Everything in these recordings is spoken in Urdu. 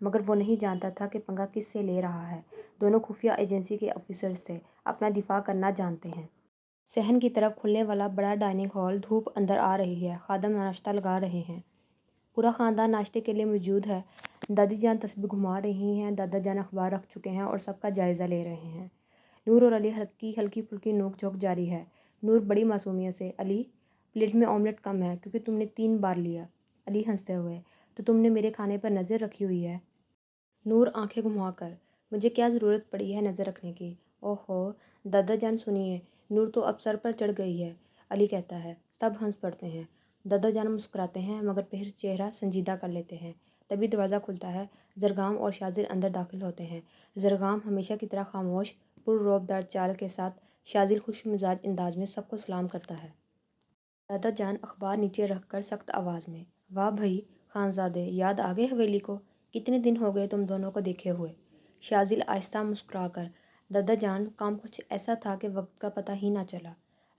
مگر وہ نہیں جانتا تھا کہ پنگا کس سے لے رہا ہے۔ دونوں خفیہ ایجنسی کے آفیسرز تھے، اپنا دفاع کرنا جانتے ہیں۔ صحن کی طرف کھلنے والا بڑا ڈائننگ ہال، دھوپ اندر آ رہی ہے، خادم ناشتہ لگا رہے ہیں۔ پورا خاندان ناشتے کے لیے موجود ہے۔ دادی جان تسبیح گھما رہی ہیں، دادا جان اخبار رکھ چکے ہیں اور سب کا جائزہ لے رہے ہیں۔ نور اور علی ہلکی پھلکی نوک جھوک جاری ہے۔ نور بڑی معصومیت سے: علی، پلیٹ میں آملیٹ کم ہے کیونکہ تم نے 3 بار لیا۔ علی ہنستے ہوئے: تو تم نے میرے کھانے پر نظر رکھی ہوئی ہے؟ نور آنکھیں گھما کر: مجھے کیا ضرورت پڑی ہے نظر رکھنے کی؟ اوہو دادا جان سنیے، نور تو اب سر پر چڑھ گئی ہے، علی کہتا ہے۔ سب ہنس پڑتے ہیں۔ دادا جان مسکراتے ہیں مگر پھر چہرہ سنجیدہ کر لیتے ہیں۔ تبھی دروازہ کھلتا ہے۔ زرگام اور شازل اندر داخل ہوتے ہیں۔ زرگام ہمیشہ کی طرح خاموش، پر دار چال کے ساتھ، شازل خوش مزاج انداز میں سب کو سلام کرتا ہے۔ دادا جان اخبار نیچے رکھ کر سخت آواز میں: واہ بھائی خانزادے، یاد آ گئے حویلی کو؟ کتنے دن ہو گئے تم دونوں کو دیکھے ہوئے؟ شازل آہستہ مسکرا کر: دادا جان کام کچھ ایسا تھا کہ وقت کا پتہ ہی نہ چلا۔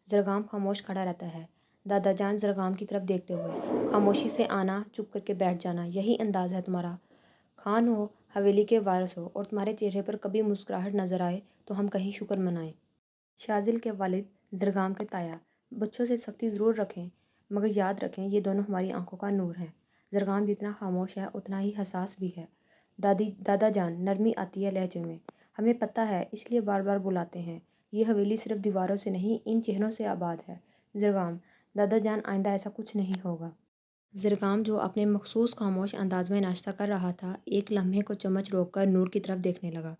زرگام خاموش کھڑا رہتا ہے۔ دادا جان زرگام کی طرف دیکھتے ہوئے: خاموشی سے آنا، چپ کر کے بیٹھ جانا، یہی انداز ہے تمہارا؟ خان ہو، حویلی کے وارث ہو اور تمہارے چہرے پر کبھی مسکراہٹ نظر آئے تو ہم کہیں شکر منائیں۔ شازل کے والد زرگام کے تایا: بچوں سے سختی ضرور رکھیں مگر یاد رکھیں یہ دونوں ہماری آنکھوں کا نور ہیں۔ زرگام جتنا خاموش ہے اتنا ہی حساس بھی ہے۔ دادا جان، نرمی آتی ہے لہجے میں، ہمیں پتہ ہے اس لیے بار بار بلاتے ہیں۔ یہ حویلی صرف دیواروں سے نہیں، ان چہروں سے آباد ہے۔ زرگام: دادا جان آئندہ ایسا کچھ نہیں ہوگا۔ زرگام جو اپنے مخصوص خاموش انداز میں ناشتہ کر رہا تھا، ایک لمحے کو چمچ روک کر نور کی طرف دیکھنے لگا۔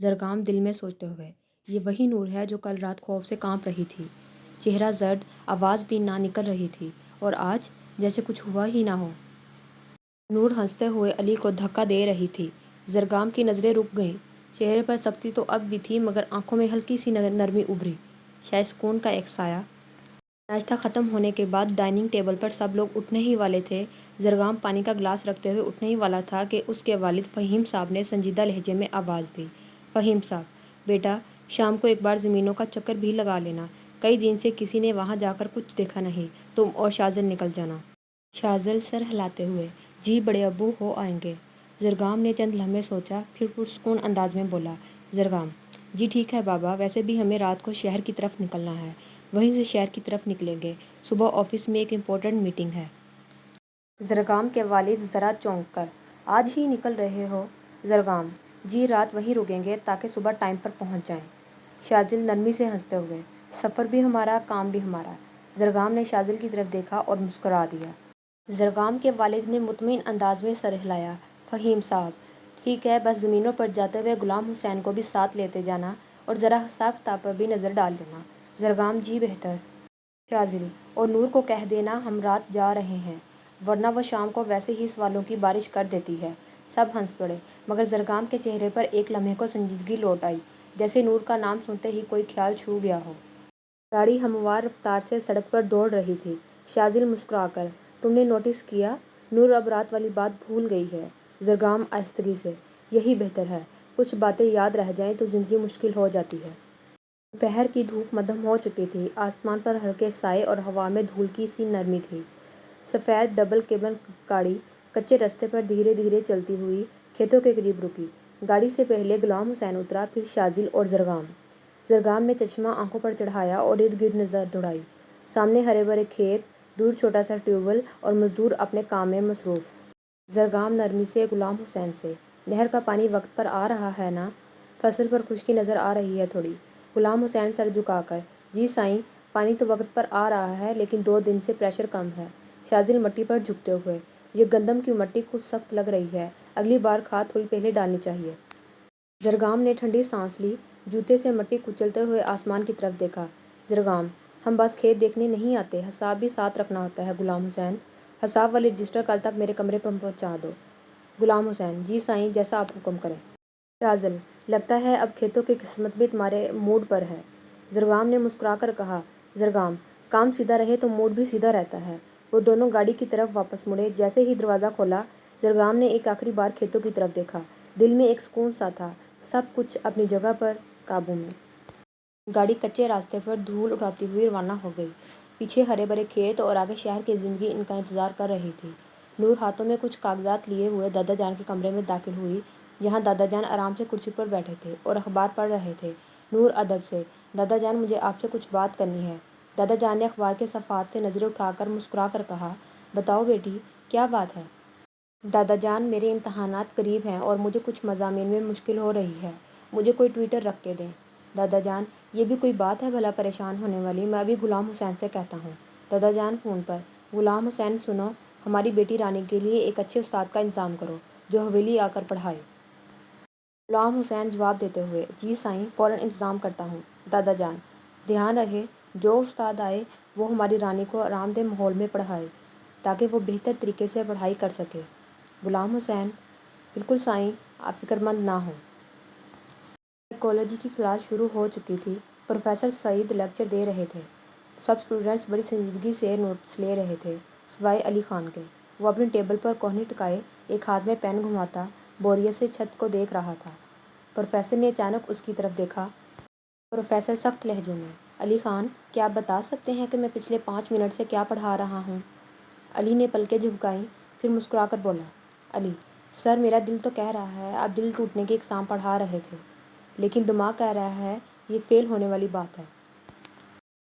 زرگام دل میں سوچتے ہوئے: یہ وہی نور ہے جو کل رات خوف سے کانپ رہی تھی، چہرہ زرد، آواز بھی نہ نکل رہی تھی، اور آج جیسے کچھ ہوا ہی نہ ہو۔ نور ہنستے ہوئے علی کو دھکا دے رہی تھی۔ زرگام کی نظریں رک گئیں۔ چہرے پر سختی تو اب بھی تھی مگر آنکھوں میں ہلکی سی نرمی ابھری، شاید سکون کا ایک سایہ۔ ناشتہ ختم ہونے کے بعد ڈائننگ ٹیبل پر سب لوگ اٹھنے ہی والے تھے۔ زرگام پانی کا گلاس رکھتے ہوئے اٹھنے ہی والا تھا کہ اس کے والد فہیم صاحب نے سنجیدہ لہجے میں آواز دی: فہیم صاحب، بیٹا شام کو ایک بار زمینوں کا چکر بھی لگا لینا، کئی دن سے کسی نے وہاں جا کر کچھ دیکھا نہیں، تم اور شازل نکل جانا۔ شازل سر ہلاتے ہوئے: جی بڑے ابو، ہو آئیں گے۔ زرگام نے چند لمحے سوچا، پھر پرسکون انداز میں بولا: زرگام: جی ٹھیک ہے بابا، ویسے بھی ہمیں رات کو شہر کی طرف نکلنا ہے، وہیں سے شہر کی طرف نکلیں گے، صبح آفس میں ایک امپورٹنٹ میٹنگ ہے۔ زرگام کے والد ذرا چونک کر: آج ہی نکل رہے ہو؟ زرگام: جی رات وہیں رکیں گے تاکہ صبح ٹائم پر پہنچ جائیں۔ شازل نرمی سے ہنستے ہوئے: سفر بھی ہمارا، کام بھی ہمارا۔ زرگام نے شازل کی طرف دیکھا اور مسکرا دیا۔ زرگام کے والد نے مطمئن انداز میں سر ہلایا: فہیم صاحب ٹھیک ہے، بس زمینوں پر جاتے ہوئے غلام حسین کو بھی ساتھ لیتے جانا اور ذرا حساب کتاب پر بھی نظر ڈال دینا۔ زرگام: جی بہتر۔ شازل: اور نور کو کہہ دینا ہم رات جا رہے ہیں، ورنہ وہ شام کو ویسے ہی سوالوں کی بارش کر دیتی ہے۔ سب ہنس پڑے مگر زرگام کے چہرے پر ایک لمحے کو سنجیدگی لوٹ آئی، جیسے نور کا نام سنتے ہی کوئی خیال چھو گیا ہو۔ گاڑی ہموار رفتار سے سڑک پر دوڑ رہی تھی۔ شازل مسکرا کر: تم نے نوٹس کیا، نور اب رات والی بات بھول گئی ہے۔ زرگام آہستگی سے: یہی بہتر ہے، کچھ باتیں یاد رہ جائیں تو زندگی مشکل ہو جاتی ہے۔ دوپہر کی دھوپ مدھم ہو چکی تھی، آسمان پر ہلکے سائے اور ہوا میں دھول کی سی نرمی تھی۔ سفید ڈبل کیبن گاڑی کچے راستے پر دھیرے دھیرے چلتی ہوئی کھیتوں کے قریب رکی۔ گاڑی سے پہلے غلام حسین اترا، پھر شازل اور زرگام۔ زرگام نے چشمہ آنکھوں پر چڑھایا اور ارد گرد نظر دوڑائی۔ سامنے ہرے بھرے کھیت، دور چھوٹا سا ٹیوب ویل اور مزدور اپنے کام میں مصروف۔ زرگام نرمی سے غلام حسین سے: نہر کا پانی وقت پر آ رہا ہے نا؟ فصل پر خشکی نظر آ رہی ہے تھوڑی۔ غلام حسین سر جھکا کر: جی سائیں، پانی تو وقت پر آ رہا ہے لیکن 2 دن سے پریشر کم ہے۔ شازل مٹی پر جھکتے ہوئے: یہ گندم کی مٹی کچھ سخت لگ رہی ہے، اگلی بار کھاد تھوڑی پہلے ڈالنی چاہیے۔ زرگام نے ٹھنڈی سانس لی، جوتے سے مٹی کچلتے ہوئے آسمان کی طرف دیکھا۔ زرگام: ہم بس کھیت دیکھنے نہیں آتے، حساب بھی ساتھ رکھنا ہوتا ہے غلام حسین۔ حساب والی رجسٹر کل تک میرے کمرے پر پہنچا دو۔ غلام حسین: جی سائیں، جیسا آپ حکم کریں۔ شازل: لگتا ہے اب کھیتوں کی قسمت بھی تمہارے موڈ پر ہے۔ زرگام نے مسکرا کر کہا۔ زرگام: کام سیدھا رہے تو موڈ بھی سیدھا رہتا ہے۔ وہ دونوں گاڑی کی طرف واپس مڑے۔ جیسے ہی دروازہ کھولا، زرگام نے ایک آخری بار کھیتوں کی طرف دیکھا۔ دل میں ایک سکون سا تھا، سب کچھ اپنی جگہ پر، قابو میں۔ گاڑی کچے راستے پر دھول اٹھاتی ہوئی روانہ ہو گئی۔ پیچھے ہرے بھرے کھیت اور آگے شہر کی زندگی ان کا انتظار کر رہی تھی۔ نور ہاتھوں میں کچھ کاغذات لیے ہوئے دادا جان کے کمرے میں داخل ہوئی، جہاں دادا جان آرام سے کرسی پر بیٹھے تھے اور اخبار پڑھ رہے تھے۔ نور ادب سے: دادا جان، مجھے آپ سے کچھ بات کرنی ہے۔ دادا جان نے اخبار کے صفحات سے نظریں اٹھا کر مسکرا کر کہا: بتاؤ بیٹی، کیا بات ہے؟ دادا جان، میرے امتحانات قریب ہیں اور مجھے کچھ مضامین میں مشکل ہو رہی ہے، مجھے کوئی ٹیوٹر رکھ کے دیں۔ دادا جان، یہ بھی کوئی بات ہے بھلا پریشان ہونے والی، میں ابھی غلام حسین سے کہتا ہوں۔ دادا جان فون پر: غلام حسین سنو، ہماری بیٹی رانی کے لیے ایک اچھے استاد کا انتظام کرو جو حویلی آ کر پڑھائے۔ غلام حسین جواب دیتے ہوئے: جی سائیں، فوراً انتظام کرتا ہوں۔ دادا جان: دھیان رہے جو استاد آئے وہ ہماری رانی کو آرام دہ ماحول میں پڑھائے تاکہ وہ بہتر طریقے سے پڑھائی کر سکے۔ غلام حسین: بالکل سائیں، آپ فکر مند نہ ہوں۔ سائیکالوجی کی کلاس شروع ہو چکی تھی۔ پروفیسر سعید لیکچر دے رہے تھے۔ سب اسٹوڈنٹس بڑی سنجیدگی سے نوٹس لے رہے تھے، سوائے علی خان کے۔ وہ اپنی ٹیبل پر کوہنی ٹکائے ایک ہاتھ میں پین گھماتا بوریت سے چھت کو دیکھ رہا تھا۔ پروفیسر نے اچانک اس کی طرف دیکھا۔ پروفیسر سخت لہجے میں: علی خان، کیا آپ بتا سکتے ہیں کہ میں پچھلے 5 منٹ سے کیا پڑھا رہا ہوں؟ علی نے پلکیں جھپکائیں، پھر مسکرا کر بولا: علی سر، میرا دل تو کہہ رہا ہے آپ دل ٹوٹنے کی اقسام پڑھا رہے تھے، لیکن دماغ کہہ رہا ہے یہ فیل ہونے والی بات ہے۔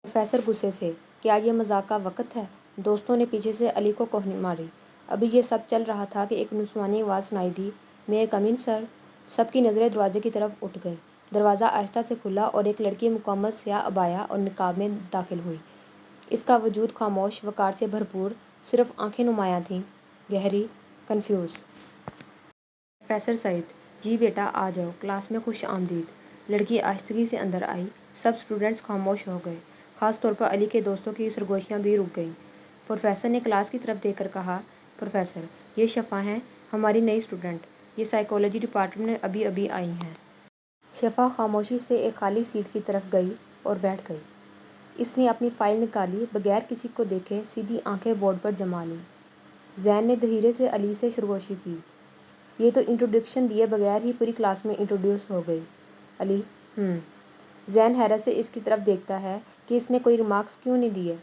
پروفیسر غصے سے: کیا یہ مذاق کا وقت ہے؟ دوستوں نے پیچھے سے علی کو کوہنی ماری۔ ابھی یہ سب چل رہا تھا کہ ایک نسوانی آواز سنائی دی: میں اے کم ان سر؟ سب کی نظریں دروازے کی طرف اٹھ گئیں۔ دروازہ آہستہ سے کھلا اور ایک لڑکی مکمل سیاہ عبایا اور نقاب میں داخل ہوئی۔ اس کا وجود خاموش، وقار سے بھرپور، صرف آنکھیں نمایاں تھیں، گہری، کنفیوز۔ پروفیسر سعید: جی بیٹا آ جاؤ، کلاس میں خوش آمدید۔ لڑکی آہستگی سے اندر آئی۔ سب اسٹوڈنٹس خاموش ہو گئے، خاص طور پر علی کے دوستوں کی سرگوشیاں بھی رک گئیں۔ پروفیسر نے کلاس کی طرف دیکھ کر کہا: پروفیسر، یہ شفا ہیں، ہماری نئی اسٹوڈنٹ، یہ سائیکالوجی ڈپارٹمنٹ میں ابھی ابھی آئی ہیں۔ شفا خاموشی سے ایک خالی سیٹ کی طرف گئی اور بیٹھ گئی۔ اس نے اپنی فائل نکالی، بغیر کسی کو دیکھے سیدھی آنکھیں بورڈ پر جما لیں۔ زین نے دھیرے سے علی سے سرگوشی کی: یہ تو انٹروڈکشن دیے بغیر ہی پوری کلاس میں انٹروڈیوس ہو گئی۔ علی: زین حیرت سے اس کی طرف دیکھتا ہے کہ اس نے کوئی ریمارکس کیوں نہیں دیے۔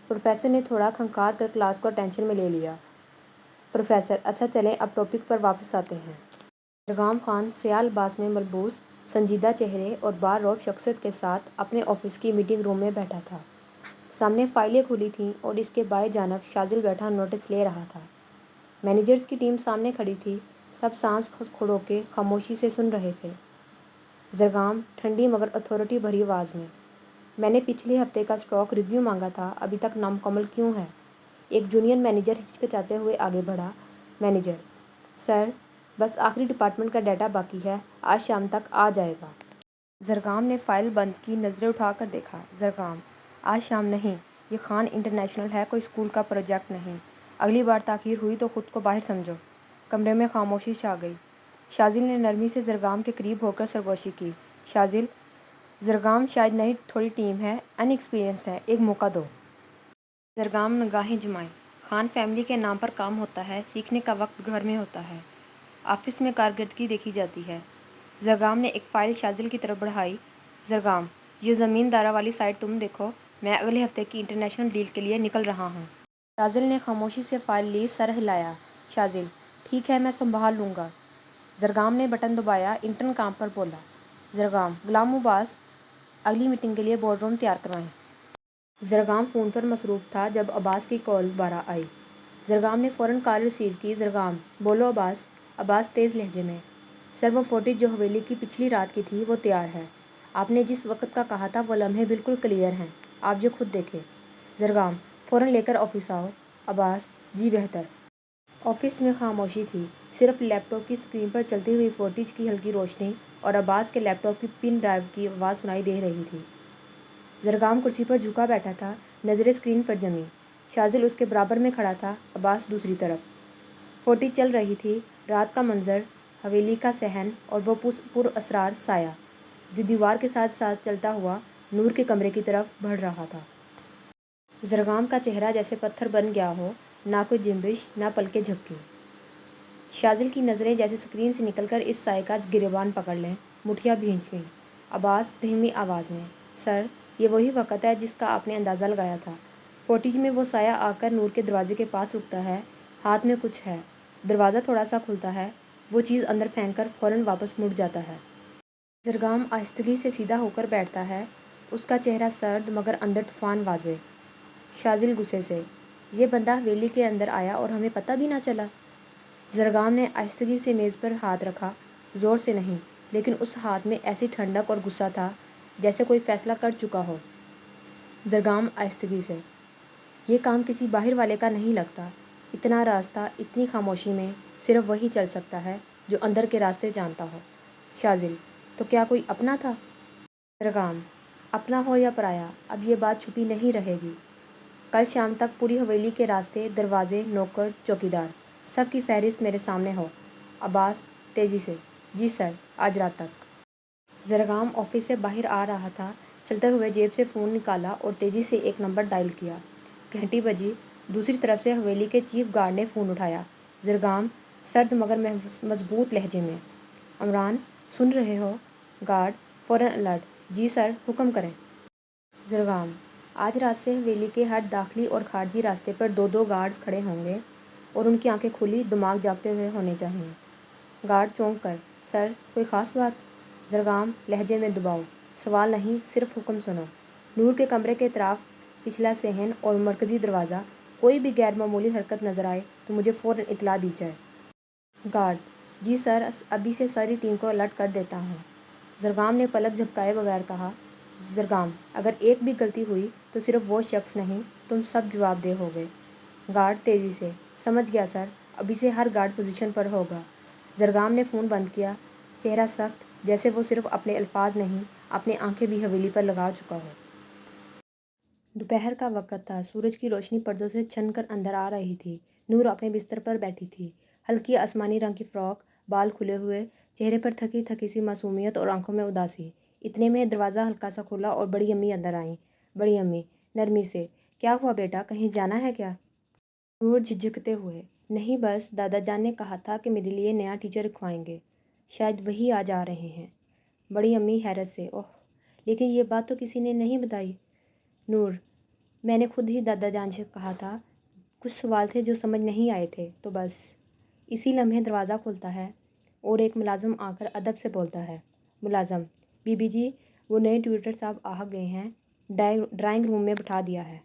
پروفیسر نے تھوڑا کھنکار کر کلاس کو اٹینشن میں لے لیا۔ پروفیسر: اچھا چلیں اب ٹاپک پر واپس آتے ہیں۔ زرگام خان سیاہ لباس میں ملبوس، سنجیدہ چہرے اور بار روب شخصیت کے ساتھ اپنے آفس کی میٹنگ روم میں بیٹھا تھا۔ سامنے فائلیں کھلی تھیں اور اس کے بائیں جانب شاذل بیٹھا نوٹس لے رہا تھا۔ مینیجرز کی ٹیم سامنے کھڑی تھی، سب سانس کھڑو کے خاموشی سے سن رہے تھے۔ زرگام ٹھنڈی مگر اتھارٹی بھری آواز میں: میں نے پچھلے ہفتے کا اسٹاک ریویو مانگا تھا، ابھی تک نامکمل کیوں ہے؟ ایک جونیئر مینیجر ہچکچاتے ہوئے آگے بڑھا۔ مینیجر: سر، بس آخری ڈپارٹمنٹ کا ڈیٹا باقی ہے، آج شام تک آ جائے گا۔ زرگام نے فائل بند کی، نظریں اٹھا کر دیکھا۔ زرگام: آج شام نہیں، یہ خان انٹرنیشنل ہے، کوئی اسکول کا پروجیکٹ نہیں۔ اگلی بار تاخیر ہوئی تو خود کو باہر سمجھو۔ کمرے میں خاموشی چھا گئی۔ شاذل نے نرمی سے زرگام کے قریب ہو کر سرگوشی کی: شاذل، زرگام شاید نئی تھوڑی ٹیم ہے، ان ایکسپیرینسڈ ہے، ایک موقع دو۔ زرگام نگاہیں جمائے: خان فیملی کے نام پر کام ہوتا ہے، سیکھنے کا وقت گھر میں ہوتا ہے، آفس میں کارکردگی دیکھی جاتی ہے۔ زرگام نے ایک فائل شاذل کی طرف بڑھائی۔ زرگام: یہ زمین دارا والی سائٹ تم دیکھو، میں اگلے ہفتے کی انٹرنیشنل ڈیل کے لیے نکل رہا ہوں۔ شاذل نے خاموشی سے فائل لی، سر ہلایا۔ شاذل: ٹھیک ہے، میں سنبھال لوں گا۔ زرگام نے بٹن دبایا، انٹرن کام پر بولا۔ زرگام: غلام عباس، اگلی میٹنگ کے لیے بورڈ روم تیار کروائیں۔ زرگام فون پر مصروف تھا جب عباس کی کال دوبارہ آئی۔ زرگام نے فوراً کال ریسیو کی۔ زرگام: بولو عباس۔ عباس تیز لہجے میں: سر، وہ فوٹیج جو حویلی کی پچھلی رات کی تھی وہ تیار ہے، آپ نے جس وقت کا کہا تھا وہ لمحے بالکل کلیئر ہیں، آپ جو خود دیکھیں۔ زرگام: فوراً لے کر آفس آؤ۔ عباس: جی بہتر۔ آفس میں خاموشی تھی، صرف لیپ ٹاپ کی اسکرین پر چلتی ہوئی فوٹیج کی ہلکی روشنی اور عباس کے لیپ ٹاپ کی پن ڈرائیو کی آواز سنائی دے رہی تھی۔ زرگام کرسی پر جھکا بیٹھا تھا، نظریں اسکرین پر جمی۔ شاذل اس کے برابر میں کھڑا تھا، عباس دوسری طرف۔ فوٹیج چل رہی تھی، رات کا منظر، حویلی کا صحن اور وہ پر اسرار سایہ جو دیوار کے ساتھ ساتھ چلتا ہوا نور کے کمرے کی طرف بڑھ رہا تھا۔ زرگام کا چہرہ جیسے پتھر بن گیا ہو، نہ کوئی جنبش، نہ پلکیں جھپکیں۔ شاذل کی نظریں جیسے اسکرین سے نکل کر اس سائے کا گریبان پکڑ لیں، مٹھیاں بھینچ گئیں۔ عباس دھیمی آواز میں: سر، یہ وہی وقت ہے جس کا آپ نے اندازہ لگایا تھا۔ فوٹیج میں وہ سایہ آ کر نور کے دروازے کے پاس رکتا ہے، ہاتھ میں کچھ ہے۔ دروازہ تھوڑا سا کھلتا ہے، وہ چیز اندر پھینک کر فوراً واپس مڑ جاتا ہے۔ زرگام آہستگی سے سیدھا ہو کر بیٹھتا ہے، اس کا چہرہ سرد مگر اندر طوفان واضح۔ شاذل غصے سے، یہ بندہ حویلی کے اندر آیا اور ہمیں پتہ بھی نہ چلا۔ زرگام نے آہستگی سے میز پر ہاتھ رکھا، زور سے نہیں، لیکن اس ہاتھ میں ایسی ٹھنڈک اور غصہ تھا جیسے کوئی فیصلہ کر چکا ہو۔ زرگام آہستگی سے، یہ کام کسی باہر والے کا نہیں لگتا۔ اتنا راستہ اتنی خاموشی میں صرف وہی چل سکتا ہے جو اندر کے راستے جانتا ہو۔ شاذل، تو کیا کوئی اپنا تھا؟ زرگام، اپنا ہو یا پرایا، اب یہ بات چھپی نہیں رہے گی۔ کل شام تک پوری حویلی کے راستے، دروازے، نوکر، چوکیدار، سب کی فہرست میرے سامنے ہو۔ عباس تیزی سے، جی سر، آج رات تک۔ زرگام آفس سے باہر آ رہا تھا، چلتے ہوئے جیب سے فون نکالا اور تیزی سے ایک نمبر ڈائل کیا۔ گھنٹی بجی، دوسری طرف سے حویلی کے چیف گارڈ نے فون اٹھایا۔ زرگام سرد مگر مضبوط لہجے میں، عمران سن رہے ہو؟ گارڈ فوراً الرٹ، جی سر، حکم کریں۔ زرگام، آج رات سے حویلی کے ہر داخلی اور خارجی راستے پر دو دو گارڈز کھڑے ہوں گے اور ان کی آنکھیں کھلی، دماغ جاگتے ہوئے ہونے چاہئیں۔ گارڈ چونک کر، سر، کوئی خاص بات؟ زرگام لہجے میں دباؤ، سوال نہیں، صرف حکم سنو۔ نور کے کمرے کے اطراف پچھلا صحن اور مرکزی دروازہ، کوئی بھی غیر معمولی حرکت نظر آئے تو مجھے فوراً اطلاع دی جائے۔ گارڈ، جی سر، ابھی سے ساری ٹیم کو الرٹ کر دیتا ہوں۔ زرگام نے پلک جھپکائے بغیر کہا۔ زرگام، اگر ایک بھی غلطی ہوئی تو صرف وہ شخص نہیں، تم سب جواب دہ ہوگے۔ گارڈ تیزی سے، سمجھ گیا سر، ابھی سے ہر گارڈ پوزیشن پر ہوگا۔ زرگام نے فون بند کیا، چہرہ سخت، جیسے وہ صرف اپنے الفاظ نہیں، اپنی آنکھیں بھی حویلی پر لگا چکا ہو۔ دوپہر کا وقت تھا، سورج کی روشنی پردوں سے چھن کر اندر آ رہی تھی۔ نور اپنے بستر پر بیٹھی تھی، ہلکی آسمانی رنگ کی فراک، بال کھلے ہوئے، چہرے پر تھکی تھکی سی معصومیت اور آنکھوں میں اداسی۔ اتنے میں دروازہ ہلکا سا کھلا اور بڑی امی اندر آئیں۔ بڑی امی نرمی سے، کیا ہوا بیٹا، کہیں جانا ہے کیا؟ نور جھجکتے ہوئے، نہیں بس دادا جان نے کہا تھا کہ میرے لیے نیا ٹیچر رکھوائیں گے، شاید وہی آج آ رہے ہیں۔ بڑی امی حیرت سے، اوہ، لیکن یہ بات تو کسی نے نہیں بتائی۔ نور، میں نے خود ہی دادا جان سے کہا تھا، کچھ سوال تھے جو سمجھ نہیں آئے تھے تو بس۔ اسی لمحے دروازہ کھلتا ہے اور ایک ملازم آ کر ادب سے بولتا ہے۔ ملازم، بی بی جی، وہ نئے ٹیوٹر صاحب آ گئے ہیں، ڈرائنگ روم میں بٹھا دیا ہے۔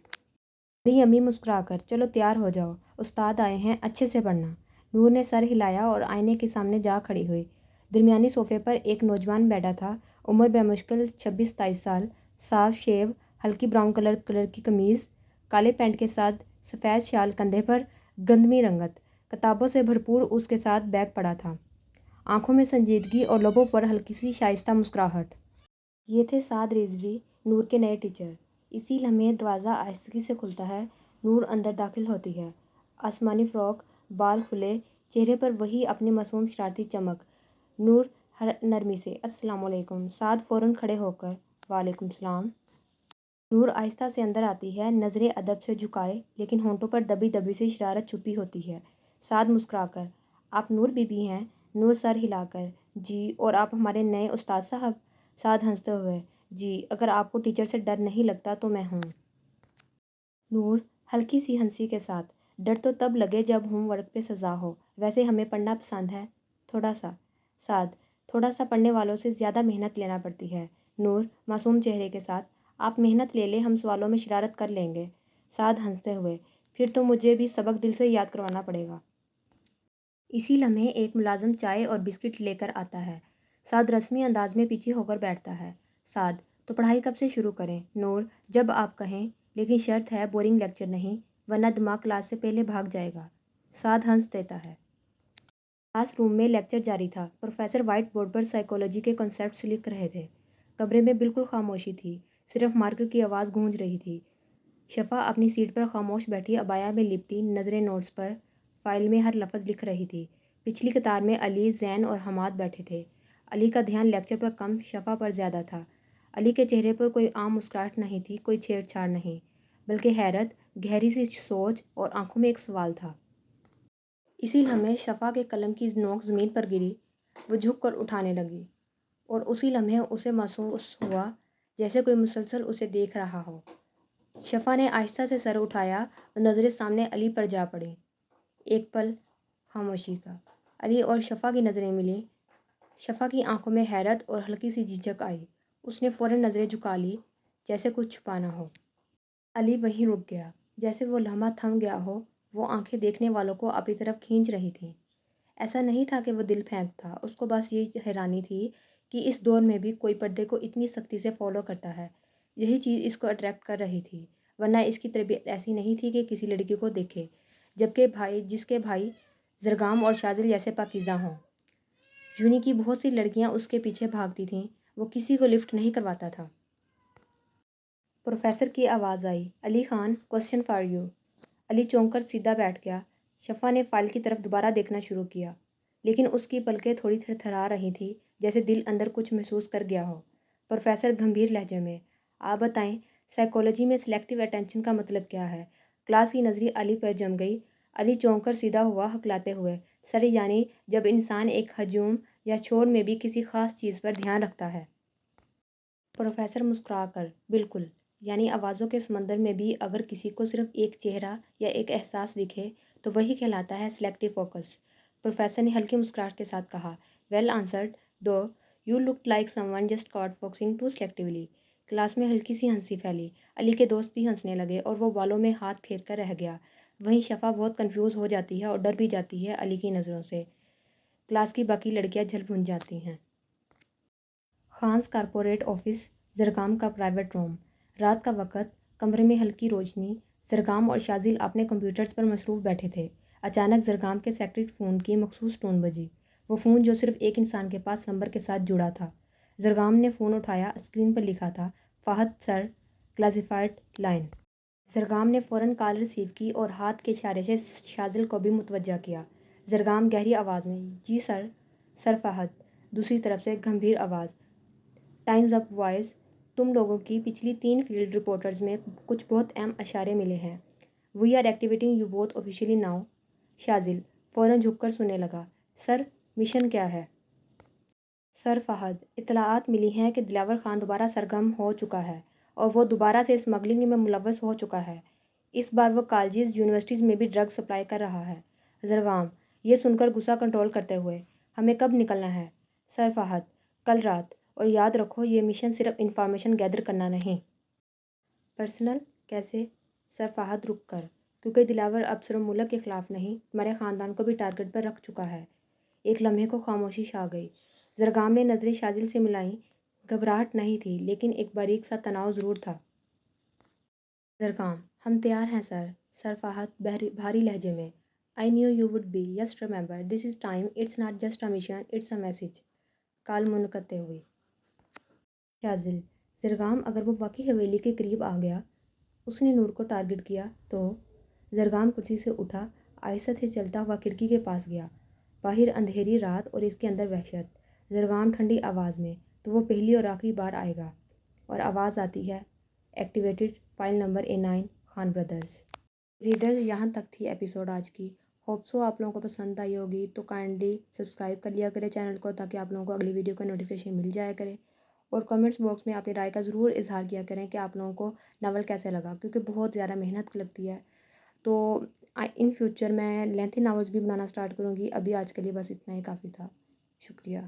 بڑی امی مسکرا کر، چلو تیار ہو جاؤ، استاد آئے ہیں، اچھے سے پڑھنا۔ نور نے سر ہلایا اور آئینے کے سامنے جا کھڑی ہوئی۔ درمیانی صوفے پر ایک نوجوان بیٹھا تھا، عمر بمشکل 26-27 سال، صاف شیو، ہلکی براؤن کلر کی قمیض، کالے پینٹ کے ساتھ سفید شال کندھے پر، گندمی رنگت، کتابوں سے بھرپور اس کے ساتھ بیگ پڑا تھا، آنکھوں میں سنجیدگی اور لبوں پر ہلکی سی شائستہ مسکراہٹ۔ یہ تھے سعد رضوی، نور کے نئے ٹیچر۔ اسی لمحے دروازہ آہستگی سے کھلتا ہے، نور اندر داخل ہوتی ہے، آسمانی فراک، بال کھلے، چہرے پر وہی اپنی معصوم شرارتی چمک۔ نور نرمی سے، السلام علیکم۔ سعد فوراً کھڑے ہو کر، وعلیکم السلام۔ نور آہستہ سے اندر آتی ہے، نظریں ادب سے جھکائے، لیکن ہونٹوں پر دبی دبی سی شرارت چھپی ہوتی ہے۔ سعد مسکرا کر، آپ نور بی بی ہیں؟ نور سر ہلا کر، جی، اور آپ ہمارے نئے استاد صاحب؟ سعد ہنستے ہوئے، جی، اگر آپ کو ٹیچر سے ڈر نہیں لگتا تو میں ہوں۔ نور ہلکی سی ہنسی کے ساتھ، ڈر تو تب لگے جب ہوم ورک پہ سزا ہو، ویسے ہمیں پڑھنا پسند ہے، تھوڑا سا۔ سعد، تھوڑا سا پڑھنے والوں سے زیادہ محنت لینا پڑتی ہے۔ نور معصوم چہرے کے ساتھ، آپ محنت لے لیں، ہم سوالوں میں شرارت کر لیں گے۔ سعد ہنستے ہوئے، پھر تو مجھے بھی سبق دل سے یاد کروانا پڑے گا۔ اسی لمحے ایک ملازم چائے اور بسکٹ لے کر آتا ہے۔ سعد رسمی انداز میں پیچھے ہو کر بیٹھتا ہے۔ سعد، تو پڑھائی کب سے شروع کریں؟ نور، جب آپ کہیں، لیکن شرط ہے بورنگ لیکچر نہیں، ورنہ دماغ کلاس سے پہلے بھاگ جائے گا۔ سعد ہنس دیتا ہے۔ کلاس روم میں لیکچر جاری تھا، پروفیسر وائٹ بورڈ پر سائیکالوجی کے کنسیپٹس لکھ رہے تھے۔ کمرے میں بالکل خاموشی تھی، صرف مارکر کی آواز گونج رہی تھی۔ شفا اپنی سیٹ پر خاموش بیٹھی، عبایا میں لپٹی، نظریں نوٹس پر، فائل میں ہر لفظ لکھ رہی تھی۔ پچھلی قطار میں علی، زین اور حماد بیٹھے تھے۔ علی کا دھیان لیکچر پر کم، شفا پر زیادہ تھا۔ علی کے چہرے پر کوئی عام مسکراہٹ نہیں تھی، کوئی چھیڑ چھاڑ نہیں، بلکہ حیرت، گہری سی سوچ، اور آنکھوں میں ایک سوال تھا۔ اسی لمحے شفا کے قلم کی نوک زمین پر گری، وہ جھک کر اٹھانے لگی، اور اسی لمحے اسے محسوس ہوا جیسے کوئی مسلسل اسے دیکھ رہا ہو۔ شفا نے آہستہ سے سر اٹھایا اور نظریں سامنے علی پر جا پڑیں۔ ایک پل خاموشی کا۔ علی اور شفا کی نظریں ملیں۔ شفا کی آنکھوں میں حیرت اور ہلکی سی جھجک آئی۔ اس نے فوراً نظریں جھکا لی جیسے کچھ چھپانا ہو۔ علی وہیں رک گیا، جیسے وہ لمحہ تھم گیا ہو۔ وہ آنکھیں دیکھنے والوں کو اپنی طرف کھینچ رہی تھیں۔ ایسا نہیں تھا کہ وہ دل پھینک تھا، اس کو بس یہ حیرانی تھی کہ اس دور میں بھی کوئی پردے کو اتنی سختی سے فالو کرتا ہے۔ یہی چیز اس کو اٹریکٹ کر رہی تھی، ورنہ اس کی تربیت ایسی نہیں تھی کہ کسی لڑکی کو دیکھے جس کے بھائی زرگام اور شازل جیسے پاکیزہ ہوں۔ یونی کی بہت سی لڑکیاں اس کے پیچھے بھاگتی تھیں، وہ کسی کو لفٹ نہیں کرواتا تھا۔ پروفیسر کی آواز آئی، Ali Khan, question for you. علی چونک کر سیدھا بیٹھ گیا۔ شفا نے فائل کی طرف دوبارہ دیکھنا شروع کیا، لیکن اس کی پلکیں تھوڑی تھرتھرا رہی تھیں، جیسے دل اندر کچھ محسوس کر گیا ہو۔ پروفیسر گمبھیر لہجے میں، آپ بتائیں، سائیکالوجی میں سلیکٹیو اٹینشن کا مطلب کیا ہے؟ کلاس کی نظری علی پر جم گئی۔ علی چونک کر سیدھا ہوا، ہکلاتے ہوئے، سر، یعنی جب انسان ایک ہجوم یا شور میں بھی کسی خاص چیز پر دھیان رکھتا ہے۔ پروفیسر مسکرا کر، بالکل، یعنی آوازوں کے سمندر میں بھی اگر کسی کو صرف ایک چہرہ یا ایک احساس دکھے تو وہی کہلاتا ہے سلیکٹیو فوکس۔ پروفیسر نے ہلکی مسکراہٹ کے ساتھ کہا، well answered, do you looked like some one just cut focusing to selectively. Class میں ہلکی سی ہنسی پھیلی۔ علی کے دوست بھی ہنسنے لگے اور وہ بالوں میں ہاتھ پھیر کر رہ گیا۔ وہیں شفا بہت کنفیوز ہو جاتی ہے اور ڈر بھی جاتی ہے علی کی نظروں سے۔ کلاس کی باقی لڑکیاں جھل بھن جاتی ہیں۔ خانز کارپوریٹ آفس، زرگام کا پرائیویٹ روم۔ رات کا وقت، کمرے میں ہلکی روشنی۔ زرگام اور شازل اپنے کمپیوٹرز پر مصروف بیٹھے تھے۔ اچانک زرگام کے سیکرٹ فون کی مخصوص ٹون بجی، وہ فون جو صرف ایک انسان کے پاس نمبر کے ساتھ جڑا تھا۔ زرگام نے فون اٹھایا، اسکرین پر لکھا تھا، فہد سر، کلاسیفائڈ لائن۔ زرگام نے فوراً کال ریسیو کی اور ہاتھ کے اشارے سے شازل کو بھی متوجہ کیا۔ زرگام گہری آواز میں، جی سر، سر فہد۔ دوسری طرف سے گمبھیر آواز، ٹائمز اپ وائز، تم لوگوں کی پچھلی 3 فیلڈ رپورٹز میں کچھ بہت اہم اشارے ملے ہیں۔ We are activating you both officially now. شازل فوراً جھک کر سننے لگا، سر، مشن کیا ہے؟ سر فہد، اطلاعات ملی ہیں کہ دلاور خان دوبارہ سرگرم ہو چکا ہے اور وہ دوبارہ سے اسمگلنگ میں ملوث ہو چکا ہے۔ اس بار وہ کالجز، یونیورسٹیز میں بھی ڈرگ سپلائی کر رہا ہے۔ زرگام یہ سن کر غصہ کنٹرول کرتے ہوئے، ہمیں کب نکلنا ہے؟ سر فہد، کل رات، اور یاد رکھو یہ مشن صرف انفارمیشن گیدر کرنا نہیں۔ پرسنل؟ کیسے؟ سر فہد رک کر، کیونکہ دلاور اب صرف ملک کے خلاف نہیں، تمہارے خاندان کو بھی ٹارگٹ پر رکھ چکا ہے۔ ایک لمحے کو خاموشی چھا گئی۔ زرگام نے نظریں شازل سے ملائیں۔ گھبراہٹ نہیں تھی، لیکن ایک باریک سا تناؤ ضرور تھا۔ زرگام، ہم تیار ہیں سر۔ سر فہد بھاری لہجے میں، I knew you would be. Just remember, this is time. It's not just a mission, it's a message. کال منقطع ہوئی۔ شازل، زرگام اگر وہ واقعی حویلی کے قریب آ گیا، اس نے نور کو ٹارگٹ کیا تو؟ زرگام کرسی سے اٹھا، آہستہ سے چلتا ہوا کھڑکی کے پاس گیا۔ باہر اندھیری رات اور اس کے اندر وحشت۔ زرگام ٹھنڈی آواز میں، تو وہ پہلی اور آخری بار آئے گا۔ اور آواز آتی ہے، activated file number A9 Khan brothers. Readers, یہاں تک تھی ایپیسوڈ آج کی۔ ہوپ سو آپ لوگوں کو پسند آئی ہوگی، تو کائنڈلی سبسکرائب کر لیا کرے چینل کو، تاکہ آپ لوگوں کو اگلی ویڈیو کا نوٹیفیکیشن مل جایا کرے۔ اور کمنٹس باکس میں اپنی رائے کا ضرور اظہار کیا کریں کہ آپ لوگوں کو ناول کیسے لگا، کیونکہ بہت زیادہ محنت لگتی ہے۔ تو ان فیوچر میں لینتھی ناولز بھی بنانا سٹارٹ کروں گی۔ ابھی آج کے لیے بس اتنا ہی کافی تھا۔ شکریہ۔